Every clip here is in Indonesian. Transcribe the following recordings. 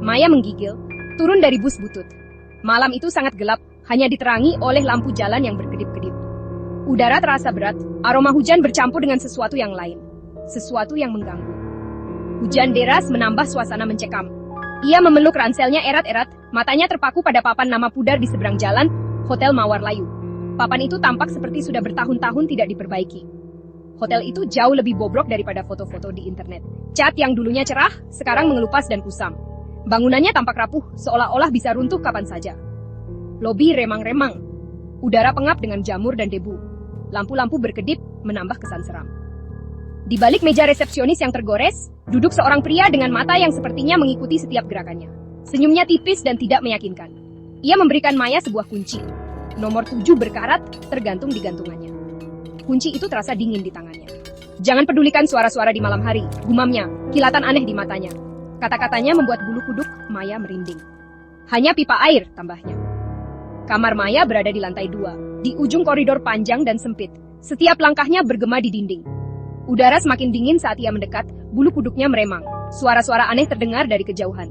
Maya menggigil, turun dari bus butut. Malam itu sangat gelap, hanya diterangi oleh lampu jalan yang berkedip-kedip. Udara terasa berat, aroma hujan bercampur dengan sesuatu yang lain. Sesuatu yang mengganggu. Hujan deras menambah suasana mencekam. Ia memeluk ranselnya erat-erat, matanya terpaku pada papan nama pudar di seberang jalan, Hotel Mawar Layu. Papan itu tampak seperti sudah bertahun-tahun tidak diperbaiki. Hotel itu jauh lebih bobrok daripada foto-foto di internet. Cat yang dulunya cerah, sekarang mengelupas dan kusam. Bangunannya tampak rapuh, seolah-olah bisa runtuh kapan saja. Lobi remang-remang. Udara pengap dengan jamur dan debu. Lampu-lampu berkedip, menambah kesan seram. Di balik meja resepsionis yang tergores, duduk seorang pria dengan mata yang sepertinya mengikuti setiap gerakannya. Senyumnya tipis dan tidak meyakinkan. Ia memberikan Maya sebuah kunci. Nomor 7 berkarat, tergantung di gantungannya. Kunci itu terasa dingin di tangannya. Jangan pedulikan suara-suara di malam hari, gumamnya, kilatan aneh di matanya. Kata-katanya membuat bulu kuduk Maya merinding. Hanya pipa air, tambahnya. Kamar Maya berada di lantai 2, di ujung koridor panjang dan sempit. Setiap langkahnya bergema di dinding. Udara semakin dingin saat ia mendekat, bulu kuduknya meremang. Suara-suara aneh terdengar dari kejauhan.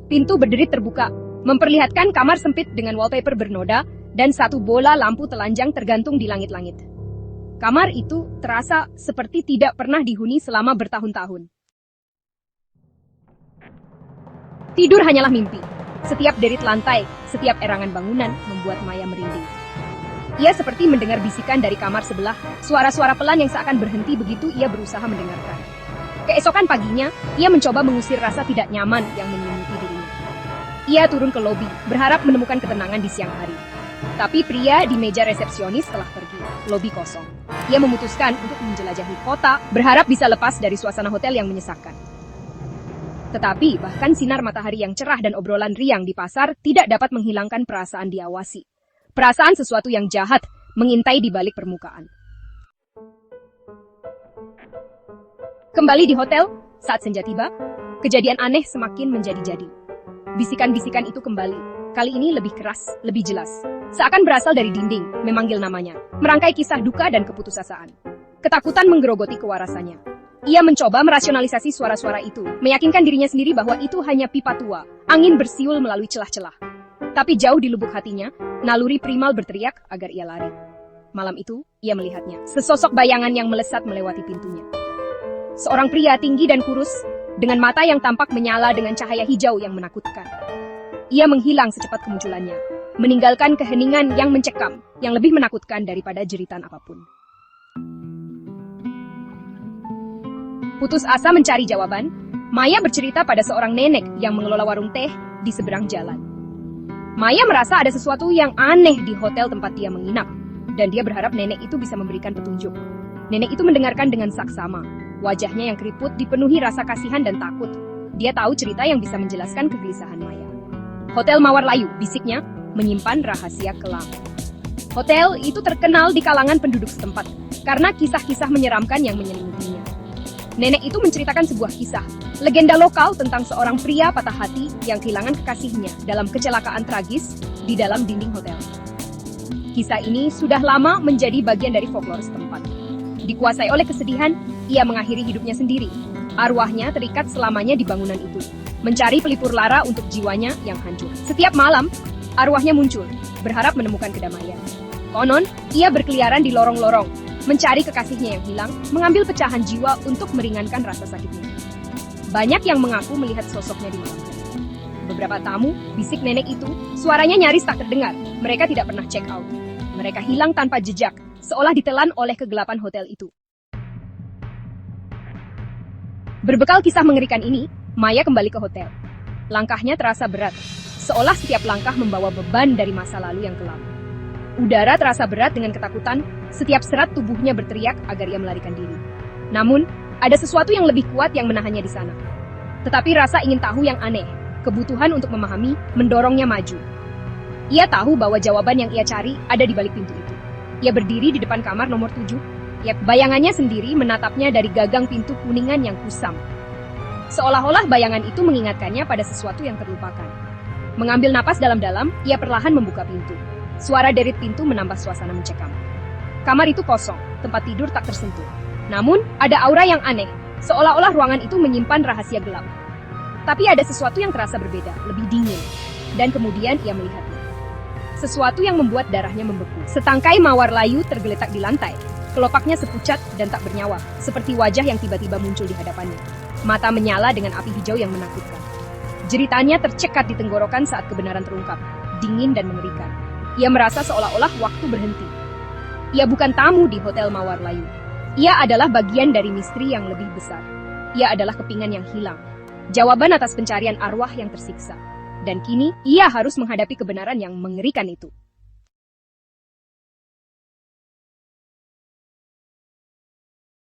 Pintu berderit terbuka, memperlihatkan kamar sempit dengan wallpaper bernoda, dan satu bola lampu telanjang tergantung di langit-langit. Kamar itu terasa seperti tidak pernah dihuni selama bertahun-tahun. Tidur hanyalah mimpi. Setiap derit lantai, setiap erangan bangunan membuat Maya merinding. Ia seperti mendengar bisikan dari kamar sebelah, suara-suara pelan yang seakan berhenti begitu ia berusaha mendengarkan. Keesokan paginya, ia mencoba mengusir rasa tidak nyaman yang menyelimuti dirinya. Ia turun ke lobi, berharap menemukan ketenangan di siang hari. Tapi pria di meja resepsionis telah pergi, lobi kosong. Ia memutuskan untuk menjelajahi kota, berharap bisa lepas dari suasana hotel yang menyesakan. Tetapi bahkan sinar matahari yang cerah dan obrolan riang di pasar tidak dapat menghilangkan perasaan diawasi. Perasaan sesuatu yang jahat mengintai di balik permukaan. Kembali di hotel, saat senja tiba, kejadian aneh semakin menjadi-jadi. Bisikan-bisikan itu kembali, kali ini lebih keras, lebih jelas. Seakan berasal dari dinding, memanggil namanya, merangkai kisah duka dan keputusasaan. Ketakutan menggerogoti kewarasannya. Ia mencoba merasionalisasi suara-suara itu, meyakinkan dirinya sendiri bahwa itu hanya pipa tua, angin bersiul melalui celah-celah. Tapi jauh di lubuk hatinya, naluri primal berteriak agar ia lari. Malam itu, ia melihatnya, sesosok bayangan yang melesat melewati pintunya. Seorang pria tinggi dan kurus, dengan mata yang tampak menyala dengan cahaya hijau yang menakutkan. Ia menghilang secepat kemunculannya, meninggalkan keheningan yang mencekam, yang lebih menakutkan daripada jeritan apapun. Putus asa mencari jawaban, Maya bercerita pada seorang nenek yang mengelola warung teh di seberang jalan. Maya merasa ada sesuatu yang aneh di hotel tempat dia menginap, dan dia berharap nenek itu bisa memberikan petunjuk. Nenek itu mendengarkan dengan saksama. Wajahnya yang keriput dipenuhi rasa kasihan dan takut. Dia tahu cerita yang bisa menjelaskan kegelisahan Maya. Hotel Mawar Layu, bisiknya, menyimpan rahasia kelam. Hotel itu terkenal di kalangan penduduk setempat, karena kisah-kisah menyeramkan yang menyelimutinya. Nenek itu menceritakan sebuah kisah, legenda lokal tentang seorang pria patah hati yang kehilangan kekasihnya dalam kecelakaan tragis di dalam dinding hotel. Kisah ini sudah lama menjadi bagian dari folklore setempat. Dikuasai oleh kesedihan, ia mengakhiri hidupnya sendiri. Arwahnya terikat selamanya di bangunan itu, mencari pelipur lara untuk jiwanya yang hancur. Setiap malam, arwahnya muncul, berharap menemukan kedamaian. Konon, ia berkeliaran di lorong-lorong, mencari kekasihnya yang hilang, mengambil pecahan jiwa untuk meringankan rasa sakitnya. Banyak yang mengaku melihat sosoknya di malam hari. Beberapa tamu, bisik nenek itu, suaranya nyaris tak terdengar. Mereka tidak pernah check out. Mereka hilang tanpa jejak, seolah ditelan oleh kegelapan hotel itu. Berbekal kisah mengerikan ini, Maya kembali ke hotel. Langkahnya terasa berat, seolah setiap langkah membawa beban dari masa lalu yang kelam. Udara terasa berat dengan ketakutan, setiap serat tubuhnya berteriak agar ia melarikan diri. Namun, ada sesuatu yang lebih kuat yang menahannya di sana. Tetapi rasa ingin tahu yang aneh, kebutuhan untuk memahami, mendorongnya maju. Ia tahu bahwa jawaban yang ia cari ada di balik pintu itu. Ia berdiri di depan kamar nomor 7. Bayangannya sendiri menatapnya dari gagang pintu kuningan yang kusam. Seolah-olah bayangan itu mengingatkannya pada sesuatu yang terlupakan. Mengambil napas dalam-dalam, ia perlahan membuka pintu. Suara derit pintu menambah suasana mencekam. Kamar itu kosong, tempat tidur tak tersentuh. Namun, ada aura yang aneh, seolah-olah ruangan itu menyimpan rahasia gelap. Tapi ada sesuatu yang terasa berbeda, lebih dingin. Dan kemudian ia melihatnya. Sesuatu yang membuat darahnya membeku. Setangkai mawar layu tergeletak di lantai. Kelopaknya sepucat dan tak bernyawa, seperti wajah yang tiba-tiba muncul di hadapannya. Mata menyala dengan api hijau yang menakutkan. Jeritannya tercekat di tenggorokan saat kebenaran terungkap, dingin dan mengerikan. Ia merasa seolah-olah waktu berhenti. Ia bukan tamu di Hotel Mawar Layu. Ia adalah bagian dari misteri yang lebih besar. Ia adalah kepingan yang hilang. Jawaban atas pencarian arwah yang tersiksa. Dan kini, ia harus menghadapi kebenaran yang mengerikan itu.